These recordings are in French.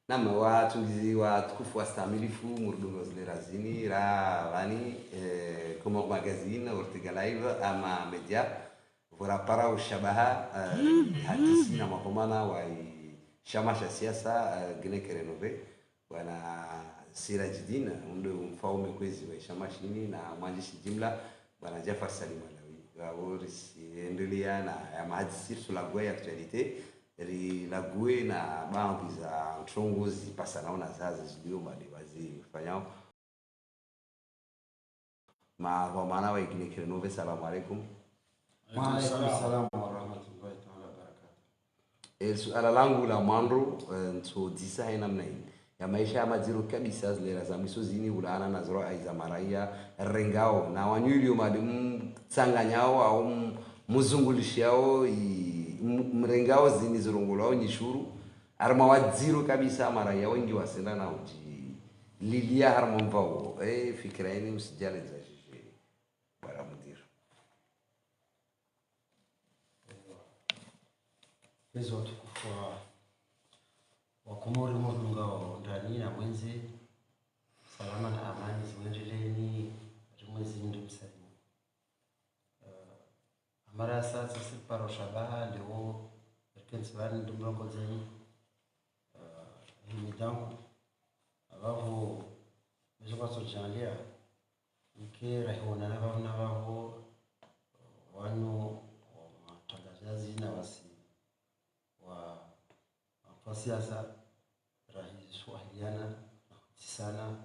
Nama wachungizi watukufu wastamilifu murdungo zile razini ra vani como magazine Ortega Live ama media vora para ushabaha hatisi na makomana wa shamasha siasa gine kerenove wana Sirajidin ndo mfaume kwezi wa shamashini na mwandishi jimla bwana Jafar Salim Alawi waorisi endelea na ya mahadisi sur la guerre actualité ri la gue na banki za mchongozi pasa naona zaza zilio mali wazifanyao ma kwa maana wa ikini kirenove. Salamu alaikum. Wa alaikum salam wa rahmatullahi ta'ala barakatuh. Suala langu la mwanzo nto disa haina mnaini ya maisha ya majiru kabisa zile za mwiso zini ulana na zoro aiza maraia rengao na wanyulio madimu tsanganyao au muzungulishiao mrengao zini zirongolao nyishuru arma wadziro kabisa maraia wengi wasenda na uji lilia harma mvao fikira yeni usijale za jiji bara mudiru Hizo watukufu wa Komori mordungao ndani na mwenzi salama na amani ziwendeleni mwezi ndio msalimu mara sasa siparo shabaha leo kentsani ndio mlongo zeni midangu abavu bizo sojalia ikera hona na bavu wano matangazaji na wasi wa siasa rais swahiliana sana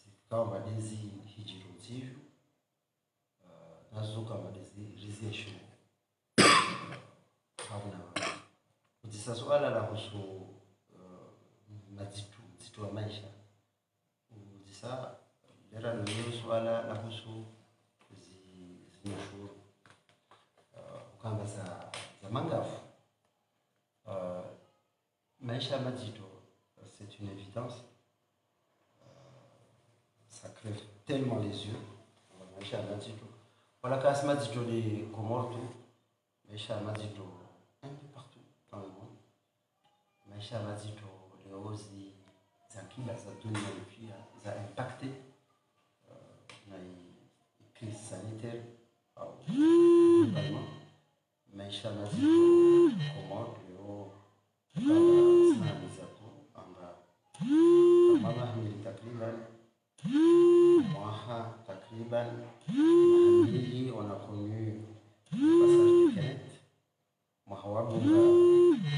zikawa madezi hijirotivu nazuka madezi rizesho hauna kujisa swala la husu mazitu wa maisha kujisa lera ndio swala la husu zinashuru kama za mangafu maisha mazito c'est une évidence ça crève tellement les yeux maisha mazito wala kasi mazito ni komortu maisha mazito un peu partout dans le monde maisha mazito leo za kila za dunia pia za impacté na crise sanitaire au globalement maisha mazito komortu leo sana mizako amba mama hamili takriban mwaha takriban mahambili on a connu le passage de Kenneth Mahawabunga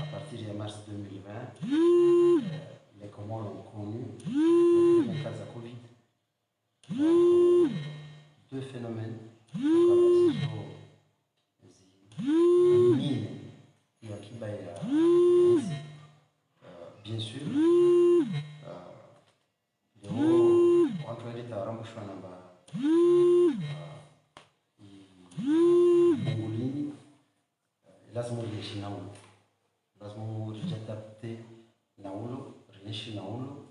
à partir de mars 2020 les Comores ont connu le cas de Covid. Donc, deux phénomènes mine ya kiba ya bien sûr leo watu waleta rambushwa namba mongolini lazima uishi na ulo lazima ujadapte na ulo reishi na ulo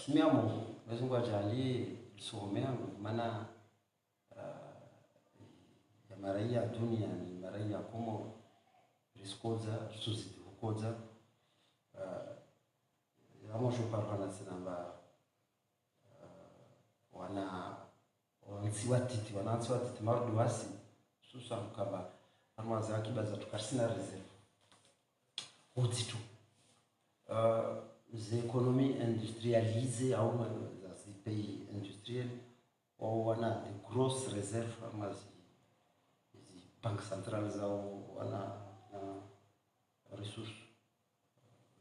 simia Mungu lazima wajalie lisomea maana ya maraia dunia ni maraia como riscoza susiti ukoza amo shoparana sinamba wansiwatiti mardu wasi susa mkaba arma za akiba za tukarsina reserve utitu les économies industrialisées au ces pays industriels wana de grosses réserves arma banque centrale zao wana ressources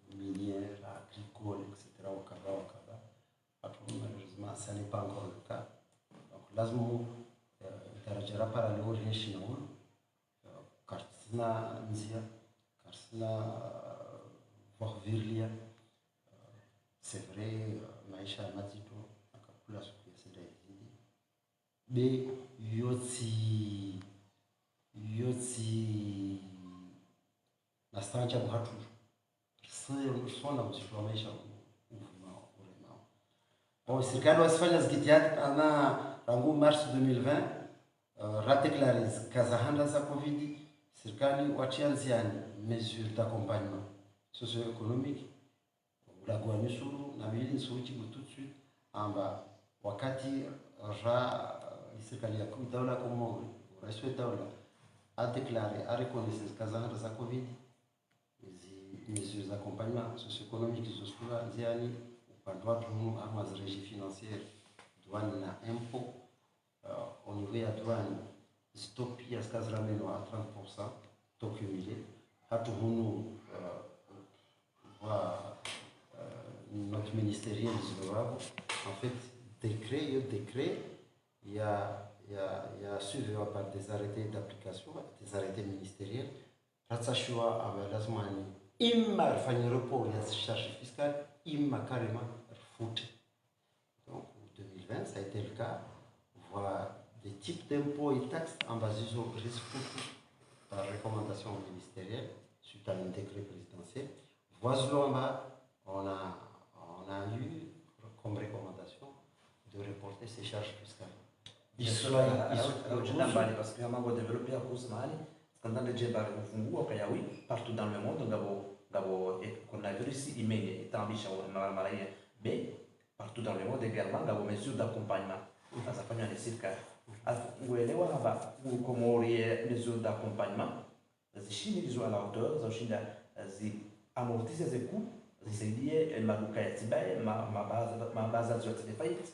minières, agricoles, etc. au Kaba. Malheureusement, ça n'est pas encore le cas. Donc, lazima tarajara para leo rishi na ulu karsina nzia karsina vorvirlia c'est vrai maisha mazito akakula siku ya sida hizi be yoti na stanja buhatu sona mzito wa maisha bon serikali wasifanya zikitiati ana tangu mars 2020 radéclaré kaza handa za covid serikali wachianziani mesure d'accompagnement socio-économique ulagua nusuru na mili nsuchi tout de suite amba wakati serikali ya daula Komoro rais wa daula a déclaré a reconnaissance kazana za covid les mesures d'accompagnement socio-économique zosukula nziani upande wa tumu ama régie financière douane na impôt au niveau ya douane stopia skazrameno à 30% taux cumulé hatu hunu notre ministériel en fait décret il y a suivi par des arrêtés d'application des arrêtés ministériels ratsashua amelazmani imma rafanya report ya charge fiscale imma carrément foot donc 2020 ça a été le cas voir des types d'impôts et taxes en base sur risque par recommandation ministérielle suite à un décret présidentiel voici on a eu comme recommandation de reporter ces charges fiscales. Parce que on va développer à cause mal, quand on a déjà parlé partout dans le monde, on coronavirus immédiat, est ambition normal, mais partout dans le monde également, on a des mesures d'accompagnement. Ça fait un essai car, vous allez voir là-bas, vous comment les mesures d'accompagnement, les chiffres ils sont à la hauteur, les chiffres ils amortissent les coûts. C'est lié maduka ya tibaye mabaza zote faillite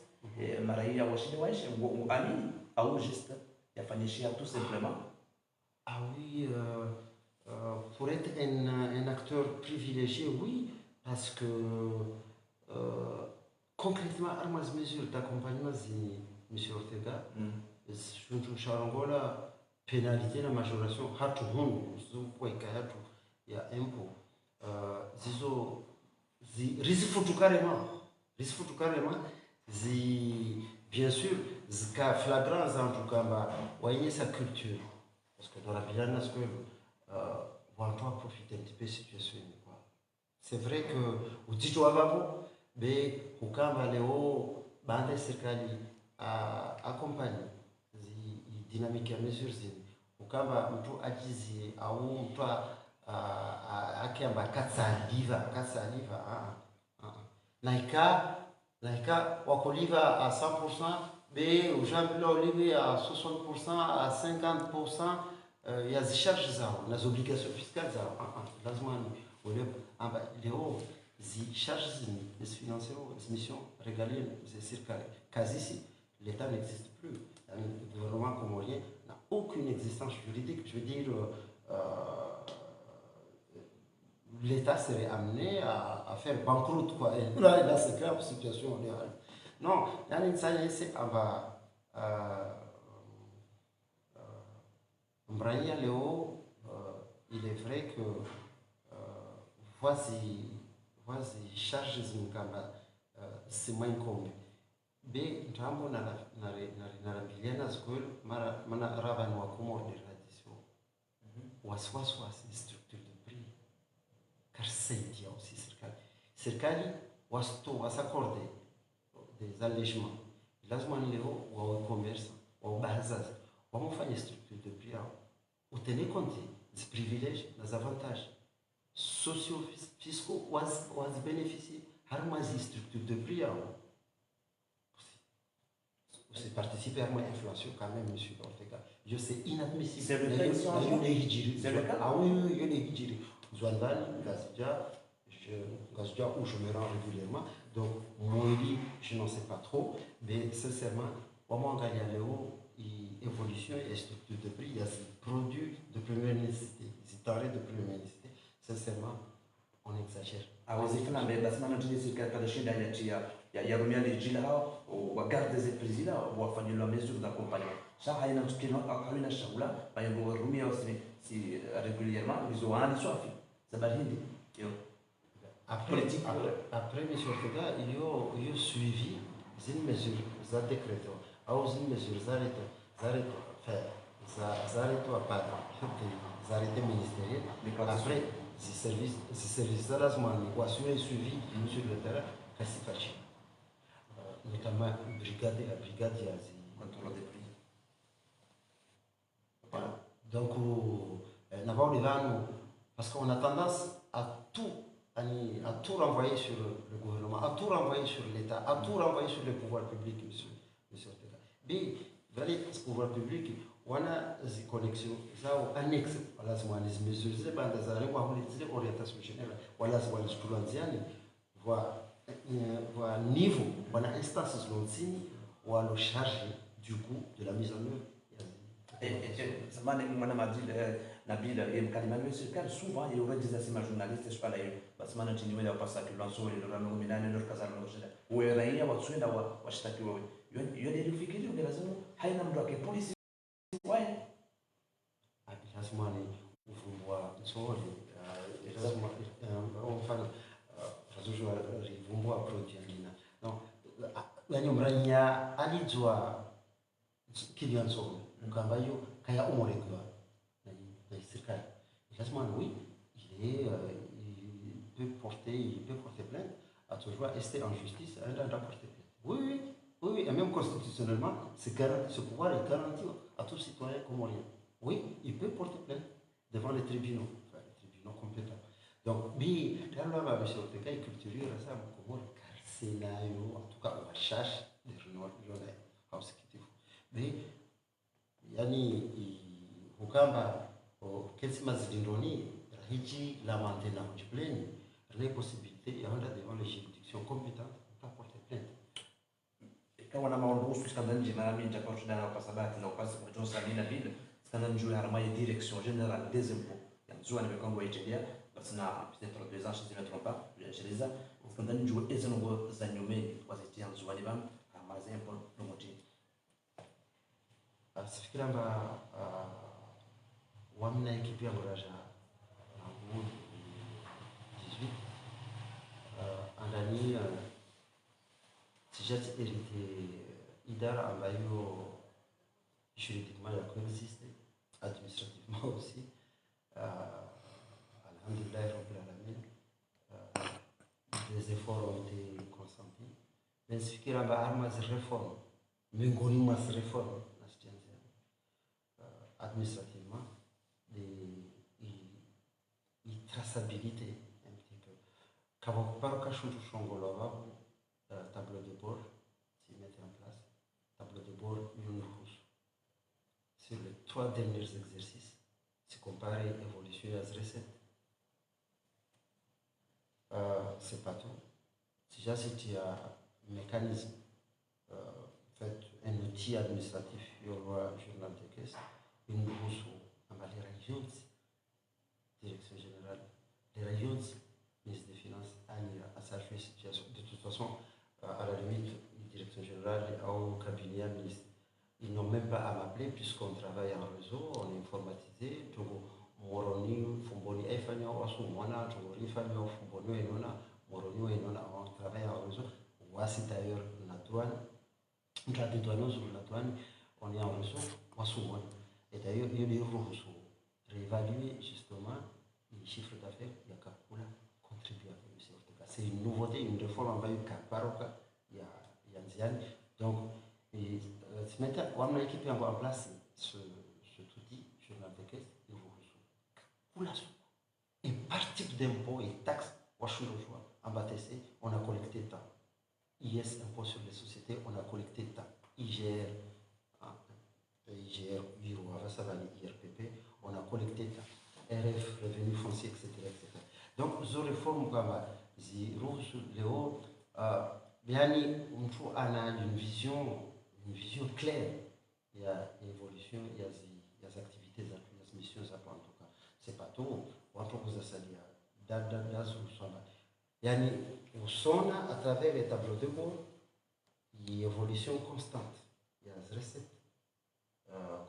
maraia washini waishi amini au juste yafanyishia tout simplement. Ah oui, pour être un acteur privilégié, oui, parce que concrètement, armas mesures d'accompagnement, M. Ortega, je charangola pénalité la majoration, hatu hunu, il y a impôt. Zizo risifutu carrément bien sûr zika flagrant en tout cas voyez sa culture parce que dans la bilana ce que on doit profiter un petit peu de situation quoi c'est vrai que au dijo avabo mais au kamba leo bande serikali accompagne dynamique ya mesures au kamba mtu ajizie au mtu akiamba katsaliva naika wakoliva à 100% mais ujambila olive à 60% à 50% il y a des charges zao les obligations fiscales zao lazima wale amba leo zi charges financières les missions régaliennes c'est circulaire quasi si l'état n'existe plus le gouvernement comorien n'a aucune existence juridique je veux dire l'État serait amené à faire banqueroute quoi. Et là c'est clair situation réelle. Non, c'est Mbrania Léo, il est vrai que voici charges c'est moins commun. Mais Rambo na biliana school mana raban wa Komoro de tradition. Waswaswa c'est structure de prix. Car c'est aussi serikali wasaccorde des allégements lazima leo wa commerce wa bazaza wamofanya structure de prix au tenir compte des privilèges des avantages socio-fiscaux was bénéficier harmonie structure de prix c'est participer à l'inflation quand même monsieur Ortega je sais inadmissible C'est le cas ah oui il y a des Zouandani, Gazdia, où je me rends régulièrement. Donc, moi, je n'en sais pas trop, mais sincèrement, comment gagner évolution et structure de prix, il y a des produits de première nécessité, des denrées de première nécessité. Sincèrement, on exagère. Awezekana lazima ndio serikali shida ya rumia lijila wa garde des présidents wa fanya la mesure d'accompagnement. Ça haina tukino akawina shagula bayo rumia si régulièrement ils ont un soif. Ça va rien dire. Après, M. Ortega, il y a suivi une mesure, ça décrété, une mesure, ça arrêté ministériel. Après, ces services-là, ont assuré un suivi sur le terrain, notamment la brigade Contrôle des prix. Voilà. Donc, parce qu'on a tendance à tout a tout renvoyé sur le gouvernement, a tout renvoyé sur l'État, a tout renvoyé sur le pouvoir public, monsieur Ortega. Mais, ce pouvoir public, on a des connexions, ça, annexe, voilà, c'est les mesures, c'est pas des arrêts, les orientations générales, voilà, c'est les Toulousains, voilà, niveau, voilà, instances l'ont ou à le charger du coup de la mise en œuvre. Nabil et Kalimano Circal, souvent il y aurait des assises journalistes, je parle parce que maintenant tu n'as pas ça que l'on et le rano minane le casal ou est raïa ou suenda ou shtaki ou il y a des difficultés que lazima haina mtu ake polisi ouais lazima ni uvumbua nzuri lazima mfano lazima rivumbua project lina no yani mranya alijua kilianzo mkamba hiyo kaya umorekwa na serikali lazima oui il peut porter plainte à toujours rester en justice et d'apporter plainte oui, et même constitutionnellement ce pouvoir est garanti à tout citoyen comorien. Oui, il peut porter plainte devant les tribunaux compétents. Donc, mais là, M. Ortega est culturel, ça, comme scénario, en tout cas, on cherche des renouvellements consécutifs. Mais, yani, Hukamba, Kelsima Zindoni, Rahiji, la Mantena, Kujipleni, les possibilités, il y a devant les juridictions compétentes pour porter plainte. Quand on a maondosu skandani jinami nitakwenda na pasabati na upasi kwa Samina vile skandani juu ya harama direction générale des impôts yanzu ana bekongo yetedia basi na peut-être 2 ans je ne me trompe pas je les ai skandani juu ezengo za nyume kwa ziti yanzu wali bam amaze impôt no moti asifikira mba wamna ekipi ya muraja na 18 andani tijati hérité idara ambayo juridiquement ya coexiste administrativement aussi alhamdulillah rabbil alamin des efforts ont été consentis mais sifikira mba arma za réforme miongoni mwa réforme na sitenzi administrativement traçabilité un petit peu kabo paruka shuntu shongolo babu tableau de bord, s'y mettre en place, tableau de bord, une rouge. Sur les 3 derniers exercices, c'est comparé évolution et recettes. C'est pas tout. Si j'ai un mécanisme, fait un outil administratif, il y aura un journal de caisse, une rouge en les régions, direction générale, les régions, ministre des Finances, à sa situation. De toute façon, à la limite, la direction générale au cabinet ministre, ils n'ont même pas à m'appeler puisqu'on travaille en réseau, on est informatisé. Donc, Moroni, Fumboni, Efania, Wasumona, Tori, Fania, Fumboni, Enona, Moroni, Enona, on travaille en réseau. Voici d'ailleurs la douane, la douaneuse ou la douane, on est en réseau, Wasumona. Et d'ailleurs, il y a des réseaux réévaluer justement les chiffres d'affaires, il y a qu'à contribuer avec M. Ortega. C'est une nouveauté, une réforme en bas, Kaparoka, il y a Nziani. Donc, maintenant, on a équipé en place cet outil, journal de caisse, et vous reçoivez. Et par type d'impôt et taxes, en BATC, on a collecté tant. IS, impôt sur les sociétés, on a collecté tant. IGR, IRPP, on a collecté tant. RF, revenu foncier, etc. Donc, les réformes comme Léo, yani, on a une vision claire. Il y a l'évolution, il y a des activités, il y a des missions, en tout cas. C'est pas tout. On propose ça, yani, on sonne à travers les tableaux de bord, il y a une évolution constante. Il y a des recettes.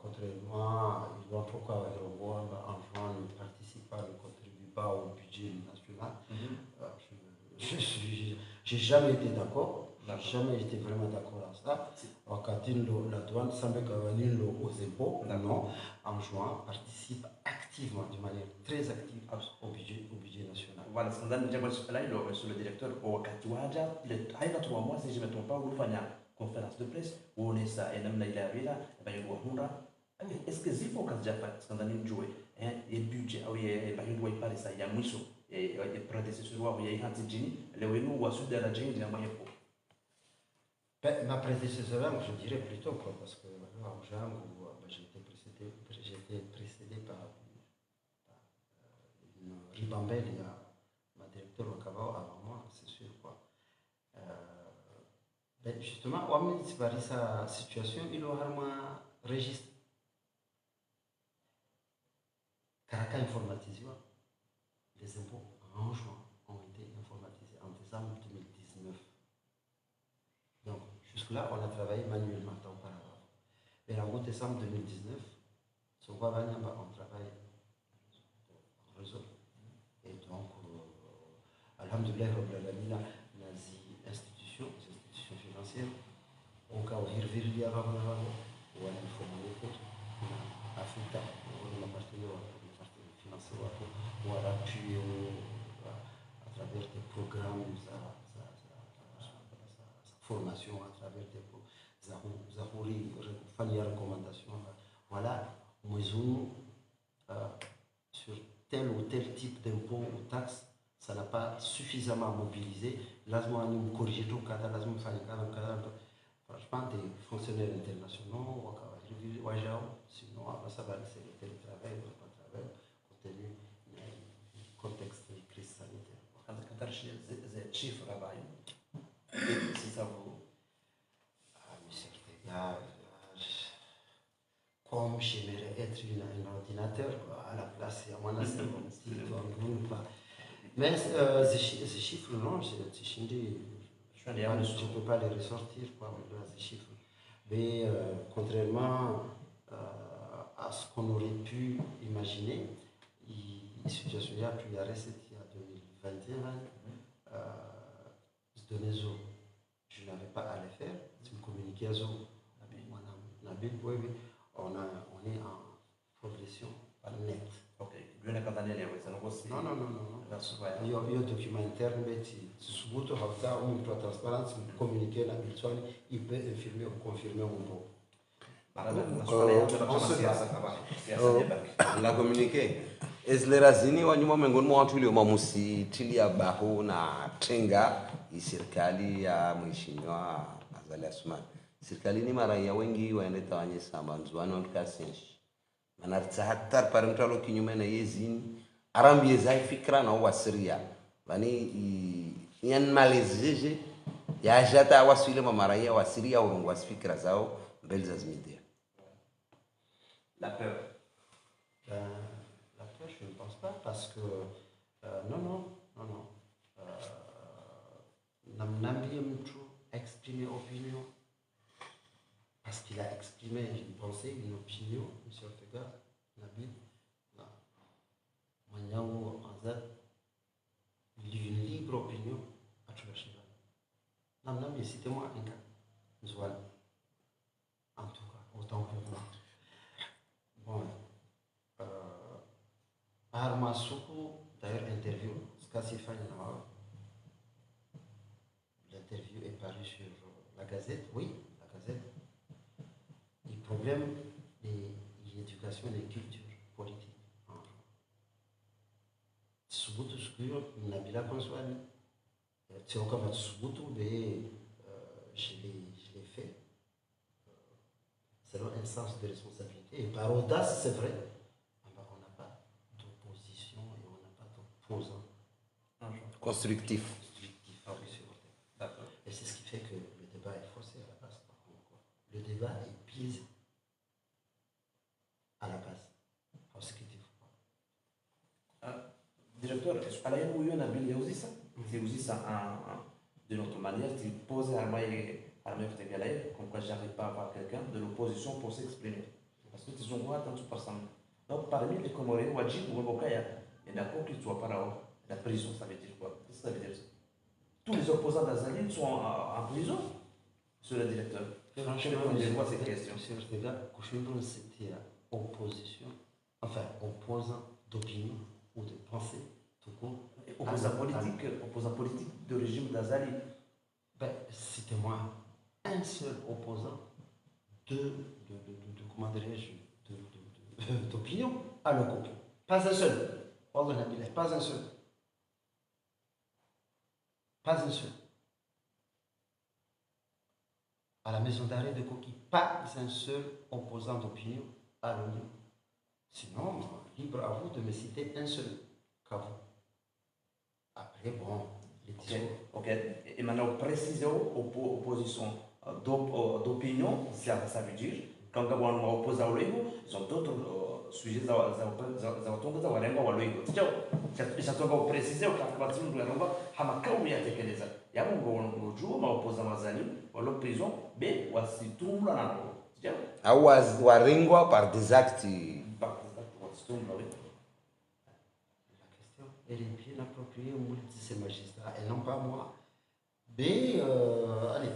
Contrairement, ils vont pourquoi en juin ne participe pas, ne contribue pas au budget national. J'ai jamais été d'accord. Jamais été vraiment d'accord à ça. Quand la douane semble qu'elle aux impôts, non, en juin, participe activement, de manière très active au budget national. Voilà, ce qu'on a déjà sur le directeur, au Katuaja, il y a 3 mois, si je ne me trompe pas, vous faites une conférence de presse, où on est ça, et même là, il y a là, il y a Est-ce que si faut que déjà fait quand on est joué et budget ah oui et pas une doit pas ça il y a muito et prédécesseur ou il y a anti-genie le wenu ou sud de la genie il y a moyen pour Ben, ma prédécesseure, je dirais plutôt, quoi, parce que en Jean, où ben, j'ai été précédé par une ribambelle, il y a ma directeur au Cabao avant moi, c'est sûr. Quoi. Euh, ben, justement, on me dit sa situation, il aura un registre. Caracas informatisé, les impôts en juin ont été informatisés en décembre 2019. Donc, jusque-là, on a travaillé manuellement auparavant. Mais en décembre 2019, on travaille en réseau. Et donc, alhamdoulilah, les institutions financières, au cas où il y a ou à l'informalité, à FITA, ou à partenaire financier, ou à l'appui à travers des programmes, formation, à travers des recommandations. Voilà, nous sur tel ou tel type d'impôt ou taxe, ça n'a pas suffisamment mobilisé. Là, nous corrigeons tout cas, là, nous franchement, des fonctionnaires internationaux, sinon, ça va c'est le télétravail, ou pas travail, compte tenu du contexte de crise sanitaire. Quand tu as des chiffres là-bas, si ça vous. Ah, monsieur Ortega, comme j'aimerais être un ordinateur à la place, à mon avis, pas. Mais ces chiffres, non, je ne peux pas les ressortir, quoi, ces chiffres. Mais contrairement à ce qu'on aurait pu imaginer, la situation il y a plus la recette il y a 2021, je n'avais pas à le faire, je me communiquais à Zo, Nabil, oui, on est en progression nette. Ok, bien quand on est là, ça nous aussi. Non. Il y a un document interne, mais si vous avez une transparence, communiquer la personne, il peut infirmer ou confirmer mon mot. La communiqué ezlerazini wanyuma miongoni mwa watu waliomamsitilia bahu na tenga serikali ya mheshimiwa Azali Assoumani. Serikali ni maraia wengi waende tawanye samba nzuani wantukasenshi manartsa hatar par mtalo kinyume na yezini arambie zai fikra na wasiria bani yan malezeje ya jata wasile maraia wasiria urungu wasfikra zao mbele za media. La peur. La peur, je ne pense pas parce que non. Nambi exprimer opinion parce qu'il a exprimé une pensée, une opinion, M. Ortega, Nabil, Manyango, Azad, une libre opinion à Tchouachira. Nambi, citez-moi un cas, Nzoual. En tout cas, autant pour moi. Bon, Arma Soukou, d'ailleurs, interview, l'interview est parue sur la Gazette, oui, la Gazette. Les problèmes de l'éducation et de la culture politique. Subutu Skur, Nabila Konswani, c'est encore Subutu, mais je l'ai fait selon un sens de responsabilité. Et par audace, c'est vrai, on n'a pas d'opposition et on n'a pas d'opposant. Constructif. Et c'est ce qui fait que le débat est forcé à la base. Le débat est biaisé à la base. Directeur, à la où il y a Nabil Yaouzissa, c'est aussi ça de notre manière, tu poses à comme quoi j'arrive pas à avoir quelqu'un de l'opposition pour s'exprimer. Parce que tu sont quoi tant par ça. Donc parmi les Comoriens, Wajib ou Wabokaya, il y en a qui ne soit pas là-haut. La prison, ça veut dire quoi? Qu'est-ce que ça veut dire? Tous les opposants d'Azali sont en prison, sur le directeur. Franchement, je vois ces questions. Monsieur Ortega, c'était opposition, enfin opposant d'opinion ou de pensée, tout court. Opposant politique du régime d'Azali. Ben, citez-moi un seul opposant comment dirais-je, d'opinion à le Koki. Pas un seul. Wallah Nabil, pas un seul. Pas un seul. À la maison d'arrêt de Koki, pas un seul opposant d'opinion à l'ONU. Sinon, libre à vous de me citer un seul cas. Après, bon, les discours. Ok. Et maintenant, préciser opposition d'opinion, ça veut dire, quand on oppose à l'OIGO, ils ont d'autres sujets à l'OIGO. Já estou a precisar o que a partir do ano hama kau ya tekeleza ya mungo juu ma opoza mazali walo prison be wasitumla nako sio au waringwa par des actes. wasitumla wewe. La question, elle est bien appropriée au moule de ces magistrats et non pas moi. Mais, allez,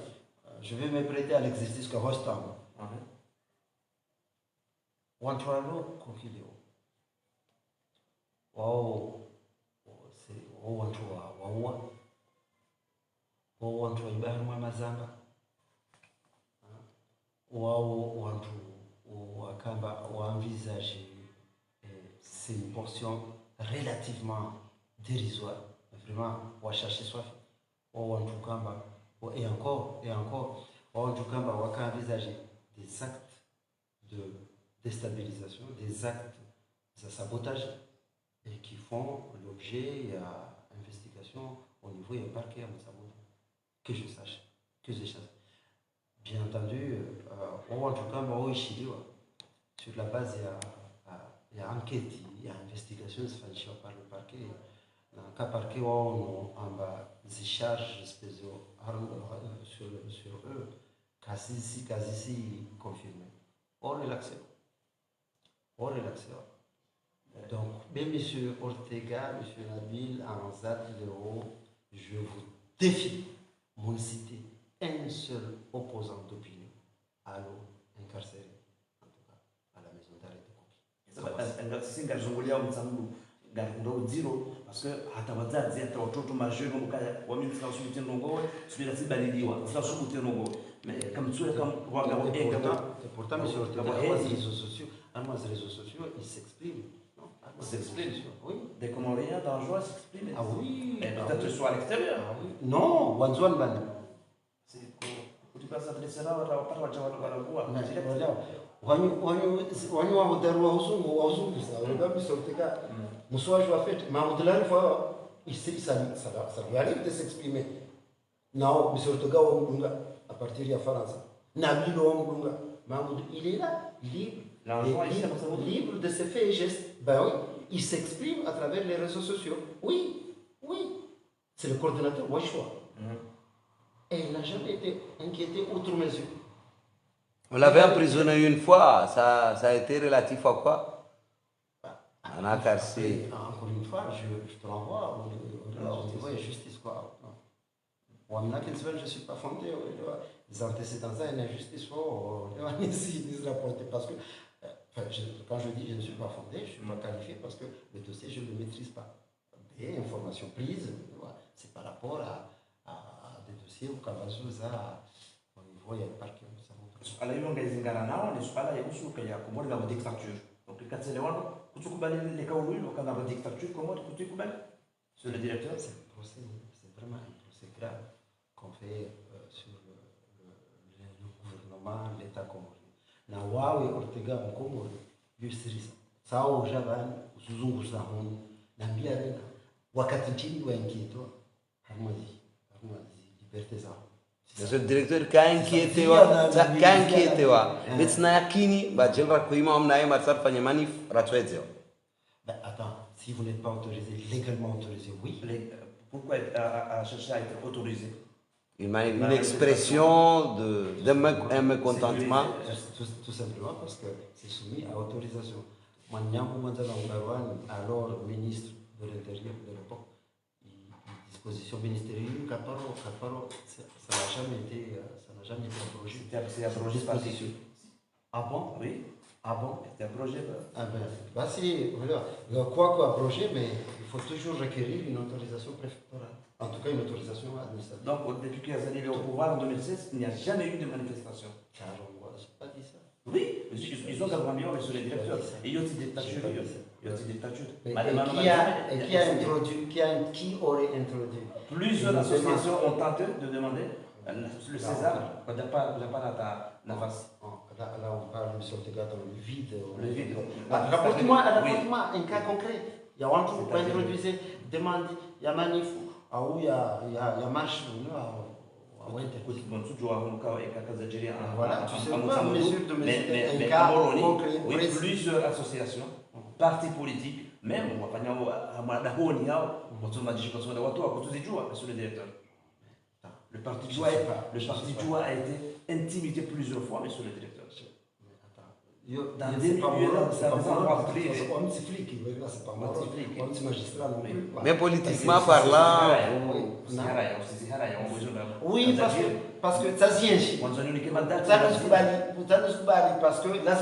je vais me prêter à l'exercice que Rostam. Wantralo Kokilio. Wow, c'est wantu wa wantu wa ibara mwa mazamba. Wao wantu wakamba envisager c'est une portion relativement dérisoire. Vraiment, on va chercher soif. Et encore, on va envisager des actes de déstabilisation, des actes de sabotage et qui font l'objet d'investigation au niveau du parquet en Sabotage. Que je sache, que je sache. Bien entendu, sur la base, il y a enquête, il y a investigation faite par le parquet. Dans le cas parquet, on a des charges spéciales sur eux, quasi confirmées. On relaxe. Donc, même M. Ortega, M. Nabil, Anzad, Léo, je vous défie, mon cité, un seul opposant d'opinion à l'eau incarcéré, en tout cas, à la maison d'arrêt de Koki. Singazungulia mtsangu garundo zero parce que hata wazazi hata watoto majeur mukaya wamimfika usubite nongo subira sibaliliwa mfika usubite nongo mais comme tu comme pourtant M. Ortega les réseaux sociaux, les réseaux sociaux, ils s'expriment. Il s'exprime. Oui. Des Comoriens dangereux s'expriment. Ah oui. Mais peut-être que soit à l'extérieur. Ah oui. Non, Wanzwan Ban. C'est pour tu passes adresser là, on va pas voir. Wanyu wa udaru wa uzungu sa wala M. Ortega mswaji wa fête ma udlari fois ça lui arrive de s'exprimer. Non, M. Ortega wa Mdunga à partir de la France. Nabil wa Mdunga. Mahmoud, il est là, libre. Libre de ses faits et gestes. Ben oui, il s'exprime à travers les réseaux sociaux. Oui. C'est le coordonnateur Wachwa. Et il n'a jamais été inquiété outre mesure. On l'avait emprisonné une fois, ça a été relatif à quoi? On a cassé. Encore une fois, je te renvoie au niveau de justice. Quoi. Je ne suis pas fondé. Les antécédents, il y a une injustice. Ils rapportent parce que. Quand je dis je ne suis pas fondé, je ne suis pas qualifié parce que le dossier, je ne le maîtrise pas. Des informations prises, c'est par rapport à des dossiers où Kabazuza, au niveau, il y a le parquet. Alors, il y a des gens qui sont dans la dictature. Donc, quand c'est les gens qui sont dans la dictature, comment tu es sur le directeur? C'est vraiment un procès grave qu'on fait sur le gouvernement, l'État comorien. Na wawe Ortega Mkomori yusirisa sawa ujabani usuzungu sahoni na mbia rena wakati chini wa inquieto harmonie liberté zao. C'est le directeur qui a inquiété mais na yakini ba jenra kuima amnaye matsar fanya manif ratwezeo. Ben attends, si vous n'êtes pas autorisé, légalement autorisé, oui. Pourquoi à chercher à être autorisé? Une expression d'un mécontentement. Tout simplement parce que c'est soumis à autorisation. Alors ministre de l'Intérieur de l'époque, disposition ministérielle, ça n'a jamais été abrogé. C'est abrogé par qui? Ah bon? Oui. Ah bon? C'est abrogé. Ah ben, bah si, voilà. Quoi abrogé, mais il faut toujours requérir une autorisation préfectorale. En tout cas, une autorisation administrative. Donc, depuis qu'ils sont arrivés au pouvoir en 2016, il n'y a jamais eu de manifestation. Car on ne pas dit ça. Oui, ils ont gagné sur les directeurs. Et il y a aussi des statuts. Qui aurait introduit? Plusieurs associations ont tenté de demander le César. On n'a pas la face. Là, on parle, monsieur Ortega, dans le vide. Le vide. Rapporte-moi un cas concret. Il y a un truc pour introduire, demande, il y a manif, il y a marche. Voilà, tu sais pas, mesure de mais un cas concret. Oui, plusieurs associations, partis politiques, même, on va faire le directeur. Le parti Joie a été intimidé plusieurs fois, monsieur le directeur. Dans des milieux, c'est flic, c'est pas moi, c'est magistrat non plus. Mais politiquement parlant, oui, parce que ça vient. Parce que là,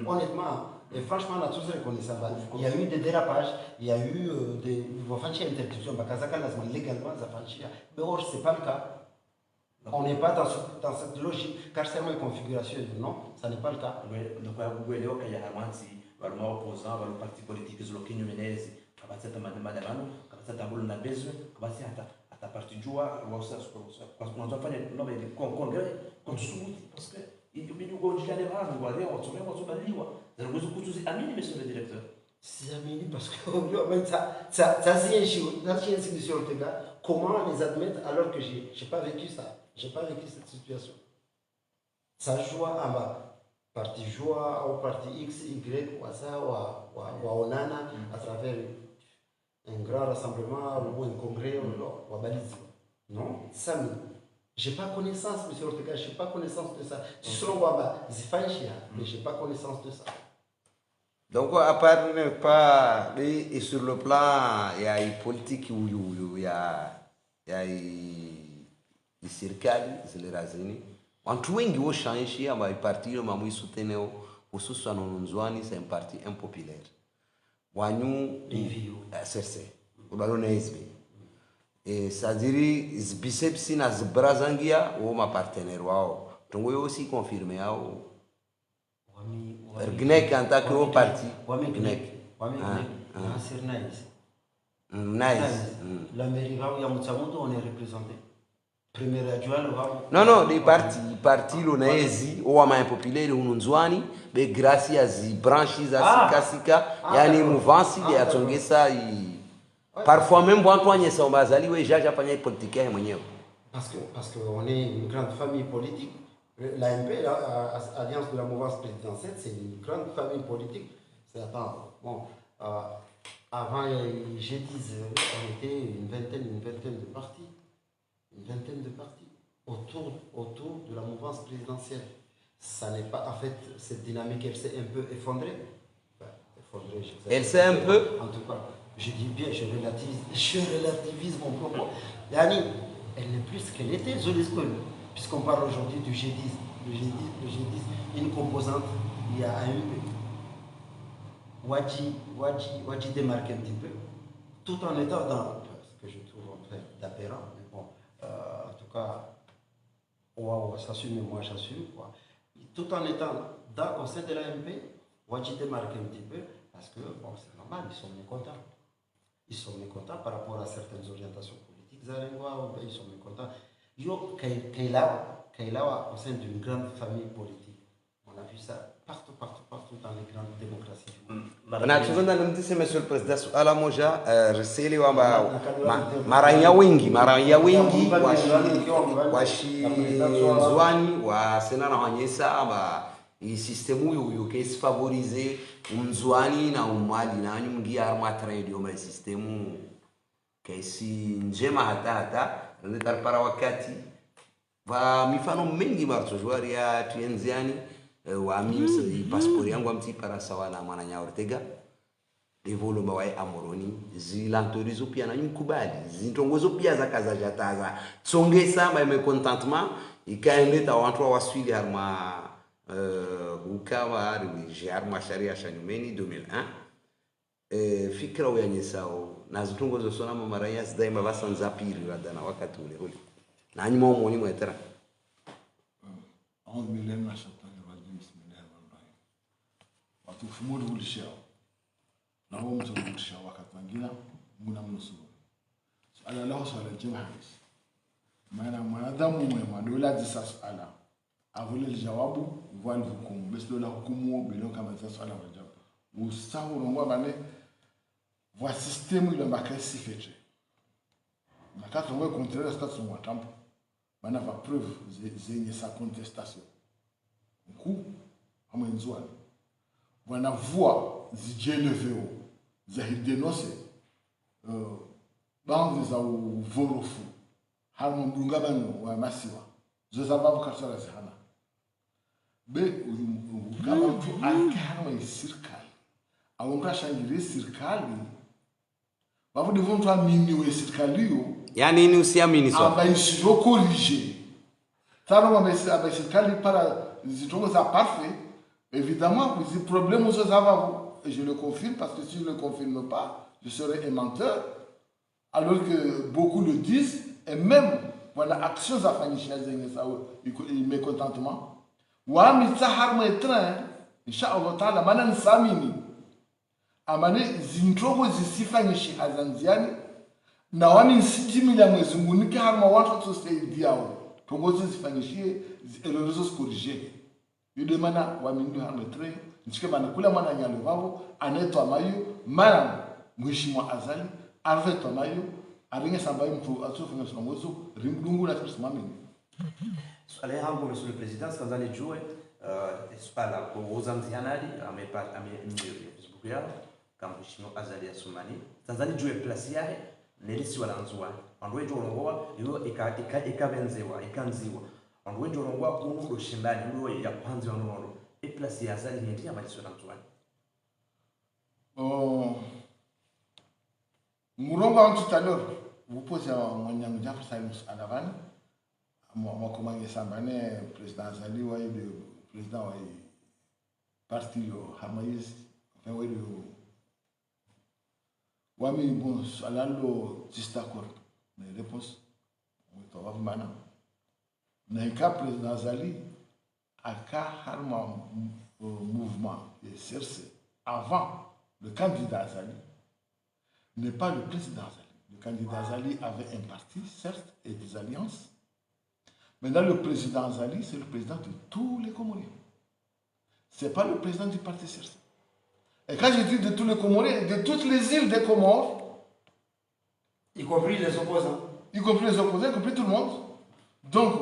honnêtement, et franchement, on a tous reconnu ça. Il y a eu des dérapages, il y a eu des interdictions, légalement, mais or, ce n'est pas le cas. On n'est pas dans cette logique, carcéral et configuration. Non, ça n'est pas le cas. Donc, il y a un opposant, le parti politique, le Menez, à partir du jour, parce qu'on a fait un congrès contre ce parce que il y a monsieur le directeur. C'est amini parce que ça c'est monsieur Ortega. Comment les admettre alors que je n'ai pas vécu ça? Je n'ai pas vécu cette situation. Ça joue à ma parti joie au parti X, Y, ou à ça, ou à Onana, à travers un grand rassemblement ou un congrès ou à Balize. Non, ça, je n'ai pas connaissance, monsieur Ortega, je n'ai pas connaissance de ça. Tu seras Wamba, mais je n'ai pas connaissance de ça. Donc, à part ne pas, et sur le plan, il y a une politique où il y a une circale, c'est les razini. Watu wengi woshaanshi ama parti ile mamui souteneo hususan nzwani c'est un parti impopulaire. Wanyu SRC. Ubalona SB. Et ça dirait biceps na zbrazangia ou ma partenaire wao. Tongo yo aussi confirmé ao. Gnek en tant que parti. Gnek. Nice. La mairie ya Mutsamundo on est représenté. Premier adjoint non, les partis l'onaezi ou ama impopulaire ununzwani be grâce à zi branches à sikasika yani mouvance ya tongesa parfois même bon toi ça bazali we jaja panya politique mwenyewe parce que on est une grande famille politique. L'AMP, l'Alliance de la mouvance présidentielle, c'est une grande famille politique. Avant G10, on était une vingtaine de partis. Une vingtaine de partis autour de la mouvance présidentielle. Ça n'est pas, en fait, cette dynamique, elle s'est un peu effondrée. Elle s'est un peu. En tout cas, je dis bien, je relativise mon propos. Yani, elle n'est plus ce qu'elle était, puisqu'on parle aujourd'hui du G10. Le G10, une composante, il y a un Wadji démarque un petit peu, tout en étant dans ce que je trouve en fait d'aberrant. En tout cas, on s'assume et moi j'assume. Tout en étant au sein de l'AMP, Wadji démarque un petit peu parce que c'est normal, ils sont mécontents. Ils sont mécontents par rapport à certaines orientations politiques. Ils sont mécontents. Kailawa au sein d'une grande famille politique. On a vu ça partout dans les grandes démocraties. Monsieur le Président, ala moja reseli wamba maranya wingi washi nzwani wa sena na wanyesa aba i système uyo ke favoriser umzwani na umali na nyumgi arma tradio ma système ke si njema hata ndio para wakati va mifano mengi martojwari ya tuenziani wa mimi passport yangu amti para sawa na Mwananya Ortega evolume wa amoroni zilantorizo pia na nyumkubali zintongozo pia za kaza jataza tsongesa ba me contentement ikaendeta watu waswili harma ukawa ari harma sharia shanyumeni 2001 fikra uyanyesao na zitongozo sona mamaraya daima basanza pili radana wakati ule na nyuma mwoni mwetera أعوذ بالله من الشيطان الرجيم بسم الله الرحمن الرحيم watufumuri ulishao na huo mtu ulishao wakati mwingine muna mnusuru swala lao swala njema halisi maana mwanadamu mwema dola jisa swala avule jawabu vwali hukumu basi dola hukumu bilo kama za swala wajabu usahu rongwa bane vwa système ile mbakasi feche na kati ngwe contraire stats ngwa tampo maana va preuve zenye sa contestation mkuu amwenzwa wanavua zijeleveo za hidenose bangu za uvorofu harmo mdunga bano wa masiwa zoza babu karsala zihana be kama mtu alikaharwa isirkali au mrashangire sirkali babu devon to amini we sirkaliyo yani ni usiamini so abaisho corriger tano aba sirkali para zitongo za parfait évidemment les problèmes aux avons et je le confirme parce que si je ne le confirme pas je serai un menteur alors que beaucoup le disent et même voilà actions à faire il mécontentement wa mi sahar mai train inshallah taala manan samini amane zintrogo zisifanyishi azanziani na wami nsitimila mwezi ngunike harma watu tusaidiao tongozo zifanyishie erreurs corriger yudemana wa mindu hametre nchike bana kula mwana nyalo babo anetwa mayo mara mheshimiwa azali arvetwa mayo aringe sambaye mtu atufunga songozo rimdungu na tusimamini ale hangu monsieur le président Tanzania joue espala kwa uzanzianali Facebook yao kama mheshimiwa azali Asumani Tanzania joue place yake nelisi walanzwa andwe jorongoa yo ikabenzewa ikanziwa andwe jorongoa kuno shindani ndo ya kwanza wanono e place ya azali ndio amalizo lanzwa murongo en tout à l'heure vous posez mon yangu japo silence à l'avant moi comment il s'ambane président azali wa le président wa parti yo Hamaïs enfin ouais le wami bon alalo distakor mais réponse on va mana na ka président azali aka harma mouvement et CRC avant le candidat azali n'est pas le président azali. Le candidat Azali avait un parti, certes, et des alliances. Maintenant, le président Azali, c'est le président de tous les Comoriens. Ce n'est pas le président du parti CRC. Et quand je dis de tous les Comoriens, de toutes les îles des Comores, y compris les opposants. Y compris les opposants, y compris tout le monde. Donc,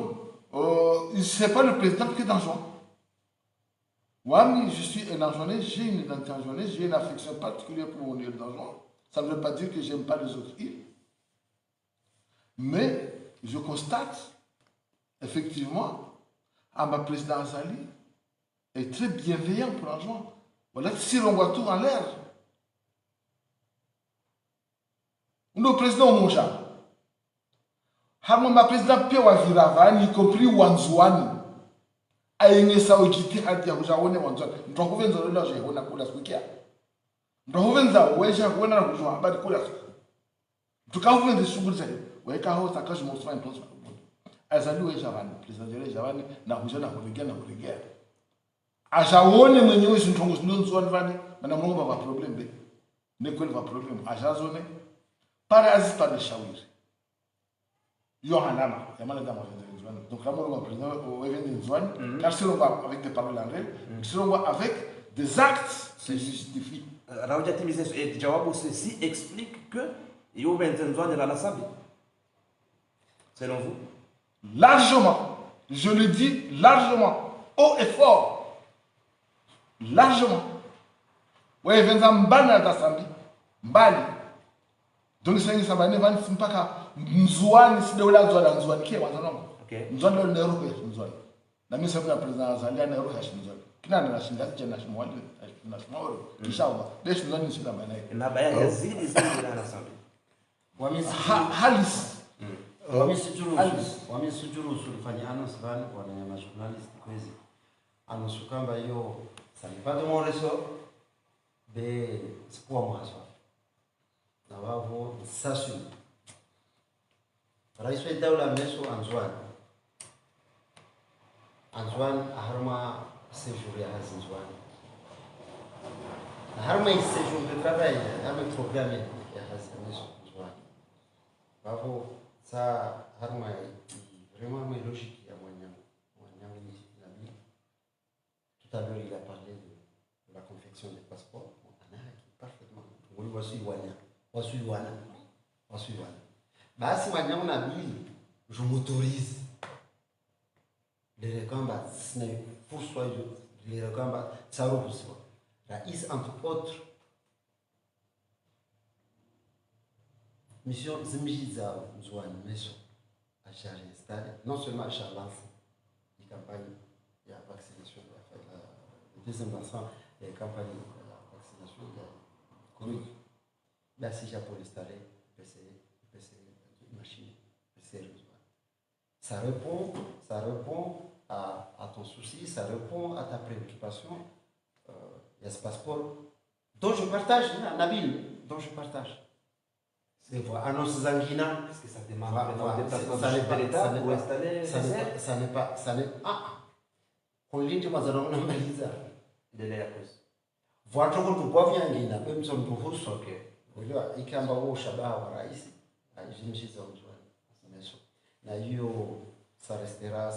ce n'est pas le président qui est d'Anjouan. Moi, je suis un Anjouanais, j'ai une identité anjouanaise, j'ai une affection particulière pour mon île d'Anjouan. Ça ne veut pas dire que je n'aime pas les autres îles. Mais je constate, effectivement, à ma présidente Azali est très bienveillant pour l'argent. Voilà, si on voit tout en l'air. Nos présidents Monja, ma présidente Pewa Viravani, y compris Wanzouani, a aimé ça au JT à Diaboujawone Wanzouani. Nous avons vu dans le loge, on a pour la spéciale. Ndohovenza weja kuona kujua habari kula tukavuve ndishughuli weka ho takashi mosfanya tonsa azali weja bani president javani na kujana kuregea ajaone mwenyewe sintongo sinonzwani vani mana mungu ba problem be ne kweli ba problem ajazone para azita de shawiri yo hanama yamana dama nzwani donc la mungu président wevendi nzwani car si l'on va avec des paroles en réel si l'on va avec des actes c'est justifie. Raoja timize et jawabu ceci explique que yo bentenzwa de la sabi. Selon vous? Largement. Je le dis largement. Haut et fort. Largement. Ouais, venza mbana da sambi. Mbali. Donc c'est ça va ne van simpaka nzwani sidola nzwani kia wazanongo. Okay. Nzwani lo nero kwa nzwani. Na mimi sasa president Azali na roho ya nzwani. Kina na nashinda tena national national inshallah desho nzani nishinda maana yake na baya yazidi na nasambi halis wamesujuru sulfanya anos bali wana ma journalist kwezi anosukamba yo salipata moreso be sikuwa mwaso na wavo sasu rais wa daula meso anzwani Anzwan harma séjour ya Anzwan. Harma il séjour de travail, harma programme ya Anzwan. Bravo, ça harma vraiment mais logique ya Mwanyang. Tout à l'heure il a parlé de la confection des passeports. On a parfaitement. On voit Basi Mwanyang Nabil, je m'autorise. Les recambats, ce n'est pour soi, les recambats, ça repousse. Raïs, entre autres, mission Zimjiza, Zouane, Messo, à charge installée, non seulement à charge l'enfant, les campagnes, il y a vaccination, le deuxième enfant, il y a campagne de vaccination, il y a Covid. Là, si j'ai pour installer, PC, machine, PC, ça répond à ton souci, ça répond à ta préoccupation. Il y a ce passeport dont je partage, Nabil, dont je partage. C'est voilà, annonce Zangina. Est-ce que ça demande vraiment des passeports de l'État pour installer ça n'est pas. On lit de Mazalon Maliza. de l'Airpus? Voilà, on ne peut pas venir, même si on peut vous Ok. voilà, il y a un peu de Shabbat, ici. Je me suis dit, ça restera,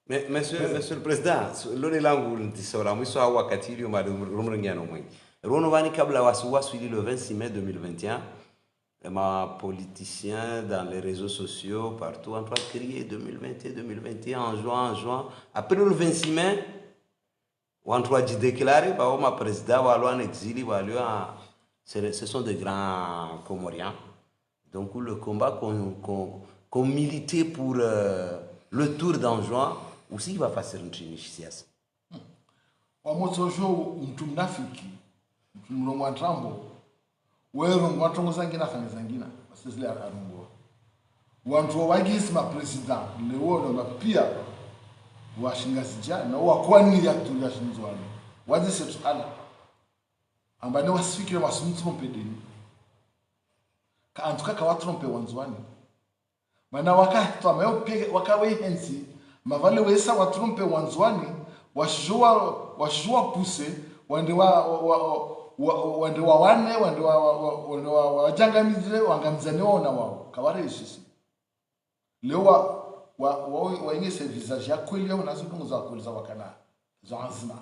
Mais, monsieur le président, lori langu ntisora mwiso au wakati ili rumringiano mwengi. Rono vani kabla wasiwasi ili le 26 mai 2021, ma politicien dans les réseaux sociaux, partout, en train de crier 2020, 2021, en juin. Après le 26 mai, on doit déclarer, ma président va aller en exil, ce sont des grands Comoriens. Donc le combat qu'on militait pour le tour d'Anjouan, aussi il va faire une Tunisias. Wamotojo mtu mnafiki mtu mrongo wa trambo wewe ngwatongo zangina fanya zangina basizile arungo wantu wagisi ma president leo ndo pia washingazija na wakwani ya tuya shinzwani wazi setu ala ambane wasifikire wasumtrompe deni ka antuka ka watrompe wanzwani mana wakati wakawe hensi mavale wesa watrompe wanzwani washua puse wande wane wande wajangamizile wangamizane wao na wao kaware sisi leo waingise visage ya kweli au nazo ndungu za kweli za wakana za azma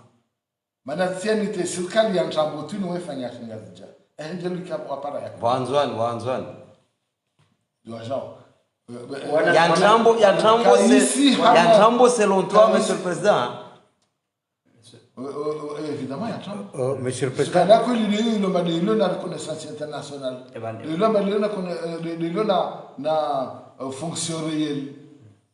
maana tianite serikali ya Ntambo tu ni wefanya shingaza angeli kwa wapara ya Wanzwan Joao Ntambo selon toi, monsieur le président. Évidemment, il y a Ntambo. Monsieur le président. Parce que il y a la reconnaissance internationale. Il y a la fonction réelle.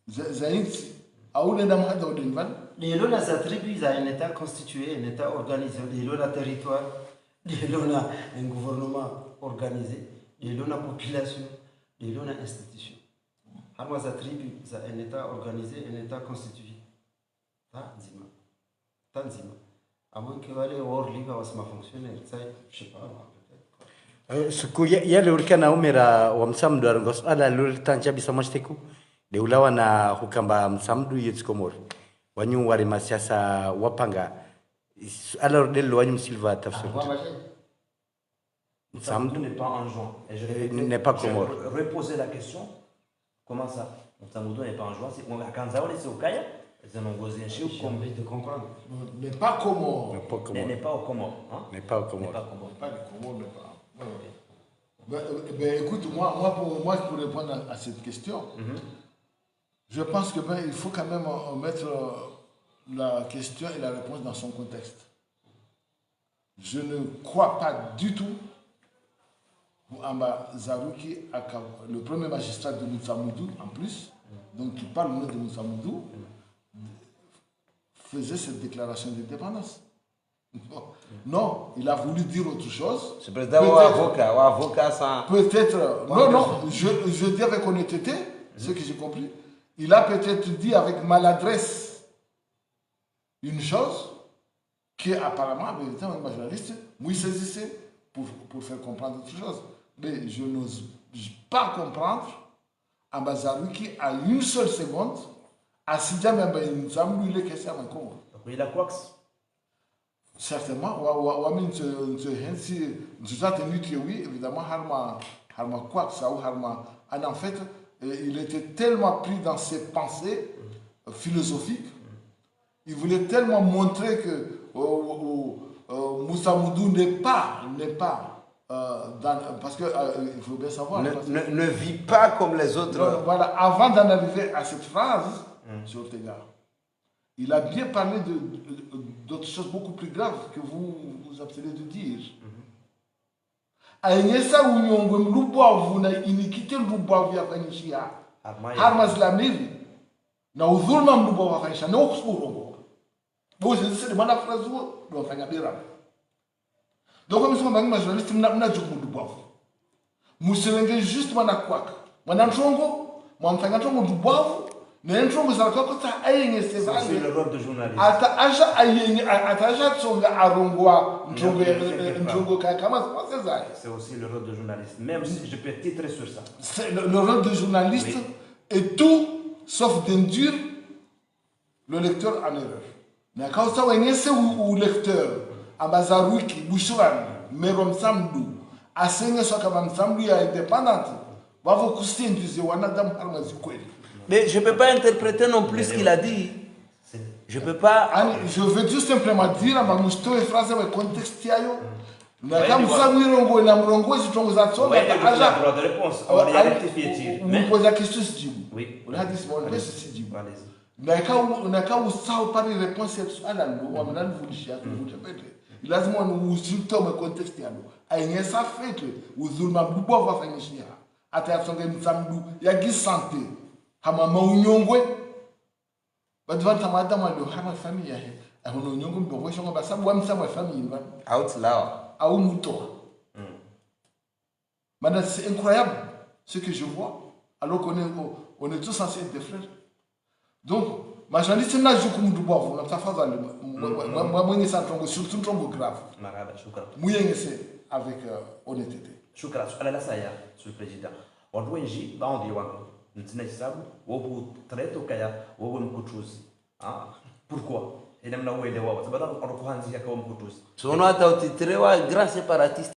Zaïti, Aoulé Namhad Odinvan. Il y a la tribu, il y a un État constitué, un État organisé. Il y a le territoire, il y a un gouvernement organisé, il y a la population, il y a une institution. Alors, la tribu, il y a un État organisé, un État constitué. Tanzima. À moins que aller hors liga ou ma fonctionnaire, ça, je sais pas, peut-être. Siku yale ulikana umera wa msamdu arangos ala lulitanja bisa mashtiku de ulawa na hukamba msamdu yetskomor wanyu wari masiasa wapanga ala del wanyu silva tafsir Msamdu n'est pas en juin. Et je répète, n'est pas comore. Reposer la question. Comment ça? Msamdu n'est pas en juin. C'est à Kanzao, c'est au Kaya. C'est un gosien chez J'ai envie de comprendre. N'est pas Comore. N'est pas au Comore. N'est pas au Comore. Pas de Comore, n'est pas. Ben, écoute, moi, pour répondre à cette question, je pense que il faut quand même mettre la question et la réponse dans son contexte. Je ne crois pas du tout Amba Zarouki, le premier magistrat de Moussamoudou, en plus, donc qui parle au nom de Moussamoudou, faisait cette déclaration d'indépendance. Non, il a voulu dire autre chose. Ce président avocat sans... Peut-être, non, je dis avec honnêteté, ce que j'ai compris, il a peut-être dit avec maladresse une chose qui apparemment, étant un journaliste, moi saisissait pour faire comprendre autre chose. Mais je n'ose pas comprendre Ambazaru qui, à une seule seconde, asijame ambaye mzamdu ile kesi ya Komoro. Donc il a quoi que Certainement, wami hensi nzuzate nuti oui, évidemment harma quoi que ça ou harma en fait il était tellement pris dans ses pensées philosophiques, il voulait tellement montrer que Moussa Moudou n'est pas parce que il faut bien savoir. Ne vit pas comme les autres. Donc, voilà, avant d'en arriver à cette phrase sur Ortega, il a bien parlé d'autres choses beaucoup plus graves que vous abstenez de dire. Aïnesa unyongwe mlubavu na inikite mlubavu ya fanyishia. Harma islamiri na udhulma mlubavu ya fanyishia. Na ukusurongo. Bozi zisede mana phrase huo do fanya bira. Donc comme ça bangi journaliste mna jukumu mlubavu. Muselenge juste mana kwaka. Mana ntongo, mwamfanya ntongo mlubavu. C'est le rôle de journaliste. C'est aussi le rôle de journaliste, même si je peux titrer sur ça. C'est le rôle de journaliste est tout sauf d'induire le lecteur en erreur. Mais quand ça, ou lecteur, Ambazaruki, Bouchouan, Merom Samdou, Asenge Sokabam Samdou est indépendante, va vous couster une deuxième Wanadam Harmazikweli. Mais je ne peux pas interpréter non plus ce qu'il a dit. Je ne peux pas. Je veux tout simplement dire, à ma mousto et phrase, mais contexte, na kama msamuirongo na mrongozi tongo za tsonga aja droit de réponse on va rectifier mais pose la question si jibu oui on a dit bon question si jibu allez-y na kama usao pale réponse ya swala ndo wamana nifundisha tukutepete lazima usitome context yalo ainyesa fete uzulma mdubo vafanyishia ata yatsonga msamdu ya gisante hama maunyongwe badvanta madama lo hama familia he ahono unyongwe mdogo shonga basabu wa msamwa familia out loud au mouton. Madame, c'est incroyable ce que je vois, alors qu'on est tous censés être des frères. Donc, ma journaliste n'a pas joué comme du bois, on a pas fait surtout un tronc grave. Moi, c'est avec honnêteté. Choukra, allez là, ça y est, Monsieur le Président. On doit y aller, on dit, nous sommes on peut traiter au cas où on peut chose. Pourquoi? Et même là où il est, on va dire, on va dire, sono hata utitrewa grand séparatiste.